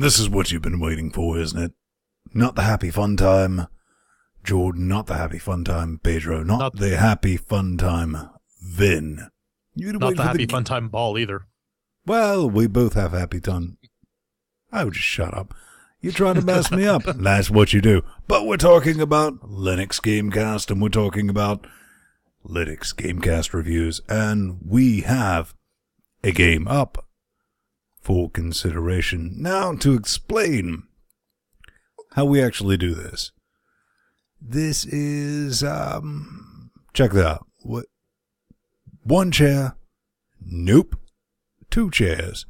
this is what you've been waiting for, isn't it? Not the happy fun time, Jordan, not the happy fun time, Pedro, not the happy fun time, Vin. Not the happy fun time ball either. Well, we both have happy time. I would just shut up. You're trying to mess me up. That's what you do. But we're talking about Linux Gamecast, and we're talking about Linux Gamecast reviews, and we have a game up for consideration. Now, to explain how we actually do this. This is, check that out. What? One chair? Nope. 2 chairs?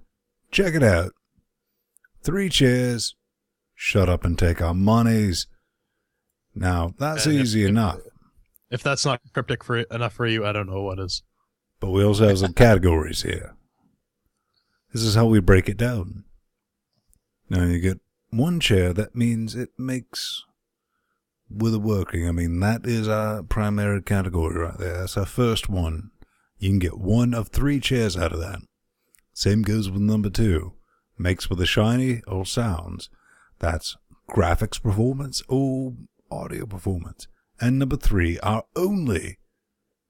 Check it out. 3 chairs? Shut up and take our monies. Now, that's easy enough. If that's not cryptic enough for you, I don't know what is. But we also have some categories here. This is how we break it down. Now, you get 1 chair. That means it makes with the working. I mean, that is our primary category right there. That's our first one. You can get 1 of 3 chairs out of that. Same goes with number 2. Makes with a shiny or sounds. That's graphics performance or audio performance. And number 3, our only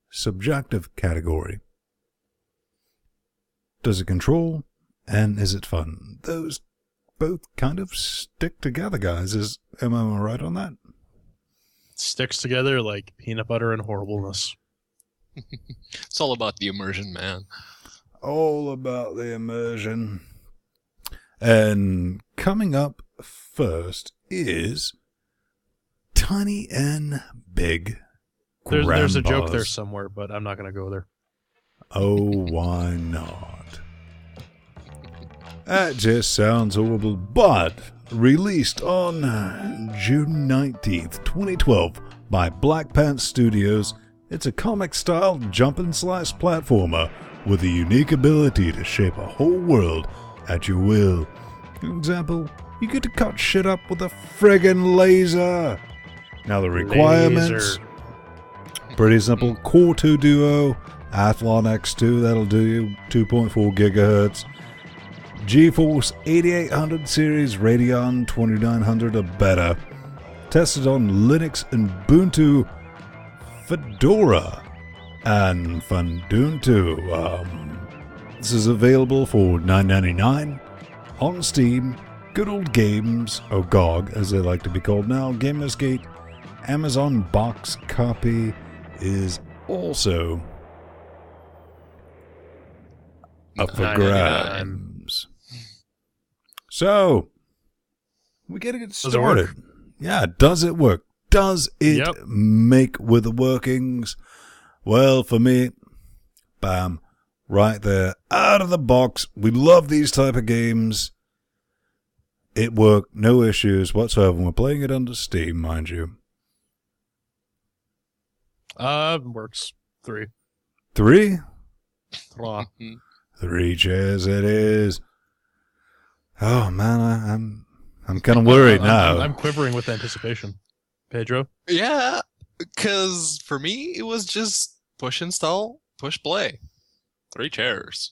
subjective category. Does it control? And is it fun? Those both kind of stick together, guys. Am I right on that? Sticks together like peanut butter and horribleness. It's all about the immersion, man. All about the immersion. And coming up first is Tiny and Big There's a joke there somewhere, but I'm not going to go there. Oh, why not? That just sounds horrible, but released on June 19th, 2012 by Black Pants Studios, it's a comic-style jump-and-slice platformer with a unique ability to shape a whole world at your will. For example, you get to cut shit up with a friggin' laser. Now the requirements, pretty simple. Core 2 Duo, Athlon X2, that'll do you, 2.4 gigahertz. GeForce 8800 series, Radeon 2900 or better. Tested on Linux and Ubuntu, Fedora, and Ubuntu. This is available for $9.99 on Steam, Good Old Games, or GOG as they like to be called now, Gamersgate. Amazon box copy is also up for grabs. So, we gotta get started. Yeah, does it work? Does it make with the workings? Well, for me, bam, right there, out of the box. We love these type of games. It worked, no issues whatsoever. We're playing it under Steam, mind you. Works. 3. 3? 3 chairs it is. Oh man, I'm kind of worried now. I'm quivering with anticipation. Pedro? Yeah, because for me it was just push install, push play. 3 chairs.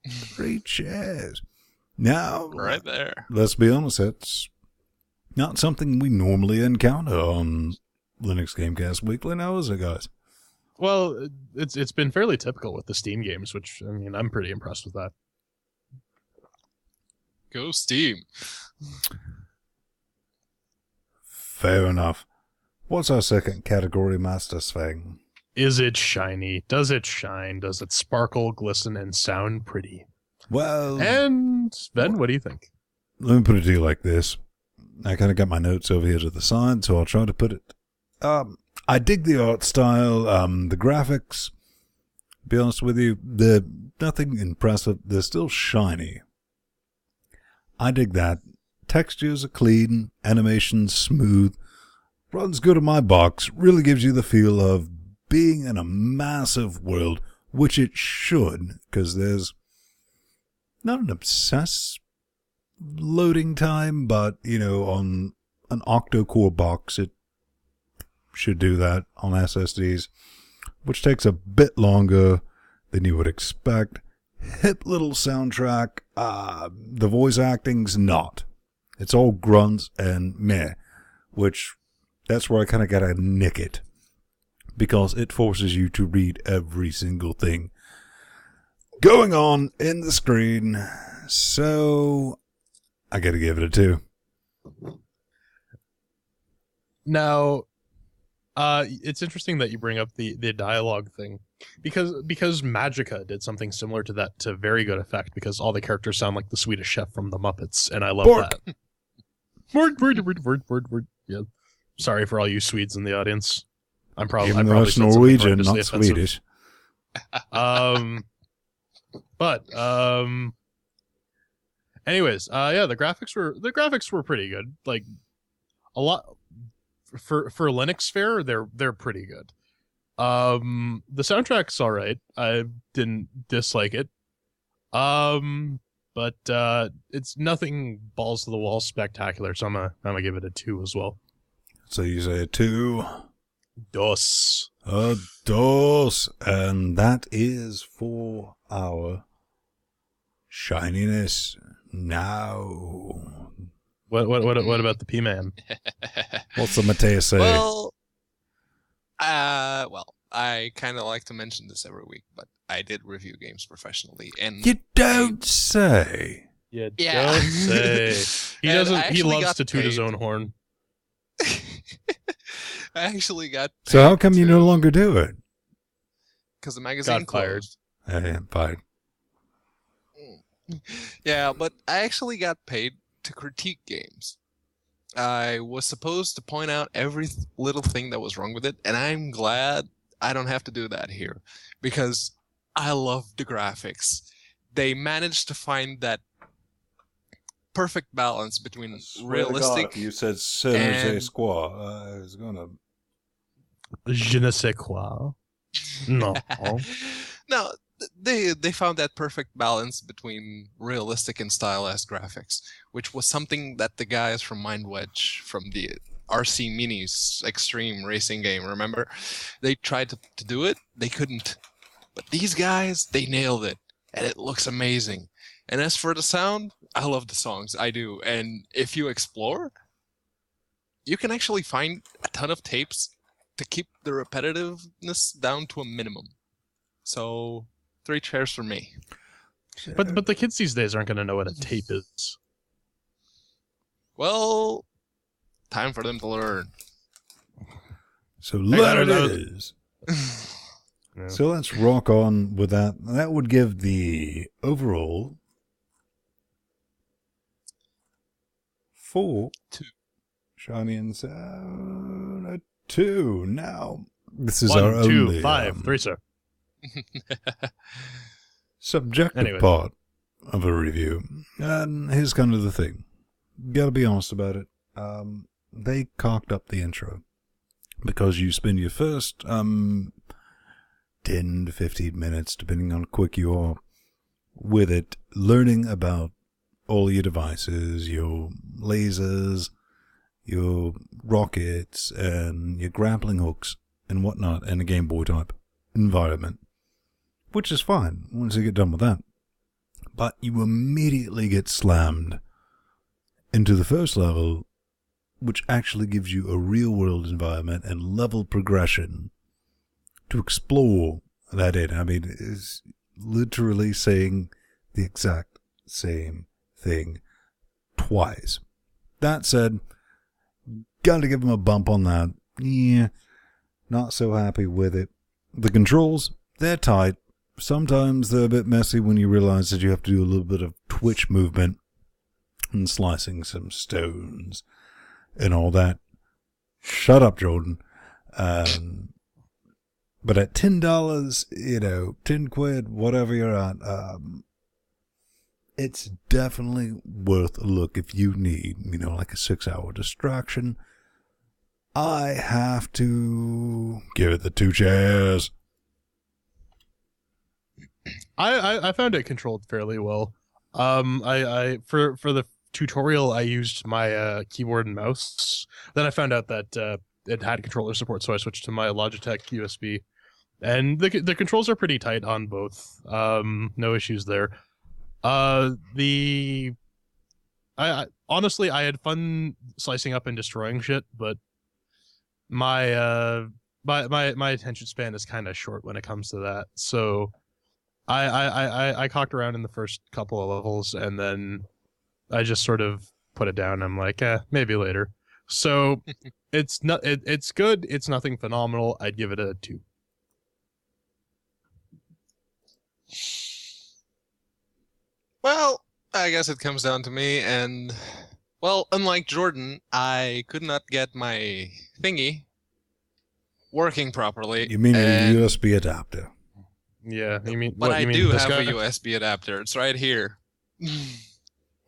3 chairs. Now, right there. Let's be honest, it's not something we normally encounter on Linux Gamecast Weekly now, is it, guys? Well, it's been fairly typical with the Steam games, which, I mean, I'm pretty impressed with that. Go Steam. Fair enough. What's our second category, Master Svang? Is it shiny? Does it shine? Does it sparkle, glisten, and sound pretty? Well... And, Ben, what do you think? Let me put it to you like this. I kind of got my notes over here to the side, so I'll try to put it... I dig the art style, the graphics. To be honest with you, they're nothing impressive. They're still shiny. I dig that. Textures are clean, animations smooth, runs good in my box, really gives you the feel of being in a massive world, which it should, because there's not an obsessed loading time, but, you know, on an octa-core box, it should do that on SSDs, which takes a bit longer than you would expect. Hip little soundtrack. The voice acting's not It's all grunts and meh, which that's where I kind of gotta nick it, because it forces you to read every single thing going on in the screen. So I gotta give it a 2. Now, it's interesting that you bring up the dialogue thing, because Magica did something similar to that to very good effect, because all the characters sound like the Swedish Chef from the Muppets, and I love Bork. that. Word. Yeah. Sorry for all you Swedes in the audience. I'm probably Even though it's Norwegian, not Swedish. Anyways, yeah, the graphics were pretty good. Like, a lot for Linux fare, they're pretty good. The soundtrack's all right. I didn't dislike it. But it's nothing balls to the wall spectacular, so I'm gonna give it a 2 as well. So you say a 2. Dos. A dos. And that is for our shininess. Now, What about the P-Man? what's the Mateus say? Well, I kind of like to mention this every week, but I did review games professionally, and You don't say. Yeah, Yeah. don't say. He And doesn't. I He actually loves got to toot his paid. own horn. I actually got So how come you no longer do it? because the magazine Got fired. closed. Fine. Yeah, but I actually got paid to critique games. I was supposed to point out every little thing that was wrong with it, and I'm glad I don't have to do that here, because I love the graphics. They managed to find that perfect balance between realistic. If you said San Jose and- Squaw, I was gonna. Je ne sais quoi. No. No, they found that perfect balance between realistic and stylized graphics, which was something that the guys from MindWedge, from the RC Minis Extreme racing game, remember? They tried to do it, they couldn't. But these guys, they nailed it, and it looks amazing. And as for the sound, I love the songs, I do. And if you explore, you can actually find a ton of tapes to keep the repetitiveness down to a minimum. So 3 chairs for me. But the kids these days aren't going to know what a tape is. Well, time for them to learn. So there it that was- is. Yeah. So let's rock on with that. That would give the overall 4 2. Shiny and Sound a 2. Now, this is 1, our 2, only 5, 3, sir. subjective Anyway. part of a review. And here's kind of the thing. Gotta be honest about it. They cocked up the intro, because you spend your first 10 to 15 minutes, depending on how quick you are with it, learning about all your devices, your lasers, your rockets, and your grappling hooks and whatnot, in a Game Boy type environment, which is fine once you get done with that. But you immediately get slammed into the first level, which actually gives you a real-world environment and level progression to explore that in. I mean, it's literally saying the exact same thing twice. That said, gotta give them a bump on that. Yeah, not so happy with it. The controls, they're tight. Sometimes they're a bit messy when you realize that you have to do a little bit of twitch movement and slicing some stones and all that. Shut up, Jordan. But at $10, 10 quid, whatever you're at, it's definitely worth a look if you need, like a 6-hour distraction. I have to give it the 2 chairs. I found it controlled fairly well. I for the tutorial I used my keyboard and mouse. Then I found out that it had controller support, so I switched to my Logitech USB. And the controls are pretty tight on both. No issues there. The I honestly I had fun slicing up and destroying shit, but my attention span is kind of short when it comes to that. So I cocked around in the first couple of levels, and then I just sort of put it down. I'm like, maybe later. So it's not it's good. It's nothing phenomenal. I'd give it a 2. Well, I guess it comes down to me, and well, unlike Jordan, I could not get my thingy working properly. You mean and- a USB adapter? Yeah, you mean? But what, I you mean do this have guy? a USB adapter. It's right here.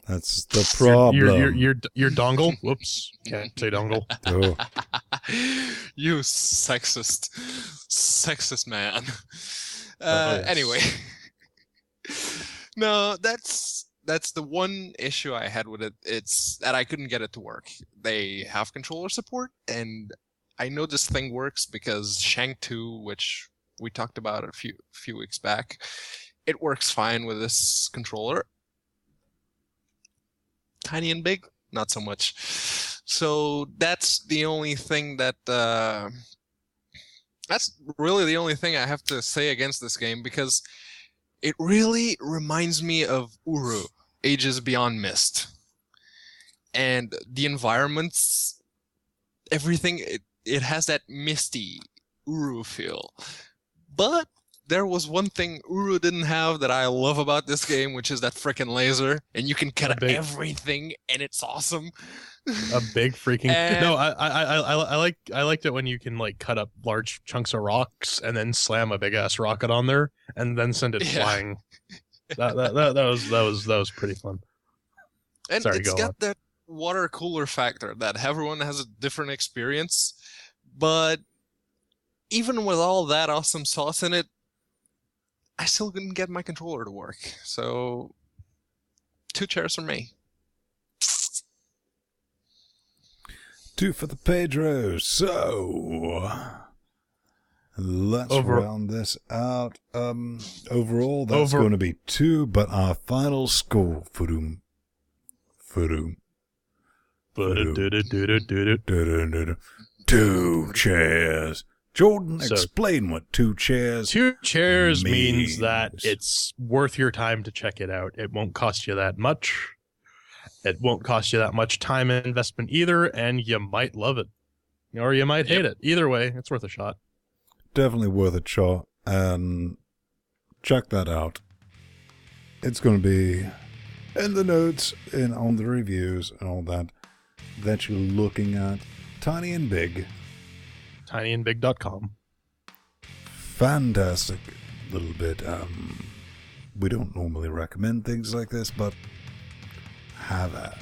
That's the problem. Your dongle. Whoops, can't say dongle. Oh. You sexist man. Yes. Anyway, no, that's the one issue I had with it. It's that I couldn't get it to work. They have controller support, and I know this thing works because Shank 2, which we talked about a few weeks back, it works fine with this controller. Tiny and big, not so much. So that's the only thing that that's really the only thing I have to say against this game, because it really reminds me of Uru, Ages Beyond Mist. And the environments, everything, it has that misty Uru feel. But there was one thing Uru didn't have that I love about this game, which is that frickin' laser, and you can cut everything, and it's awesome. A big freaking And- no! I liked it when you can like cut up large chunks of rocks and then slam a big ass rocket on there and then send it Yeah. flying. That was pretty fun. And Sorry, it's go got on. that water cooler factor that everyone has a different experience. But even with all that awesome sauce in it, I still couldn't get my controller to work. So 2 chairs for me. 2 for the Pedro. So let's round this out. Overall, that's going to be 2, but our final score, Furum. 2 chairs. Jordan, So- explain what 2 chairs. 2 chairs means that means. it's worth your time to check it out. It won't cost you that much. It won't cost you that much time and investment either, and you might love it. Or you might hate it. Either way, it's worth a shot. Definitely worth a shot, and check that out. It's going to be in the notes and on the reviews and all that you're looking at. Tiny and Big. tinyandbig.com. Fantastic little bit. We don't normally recommend things like this, but have at.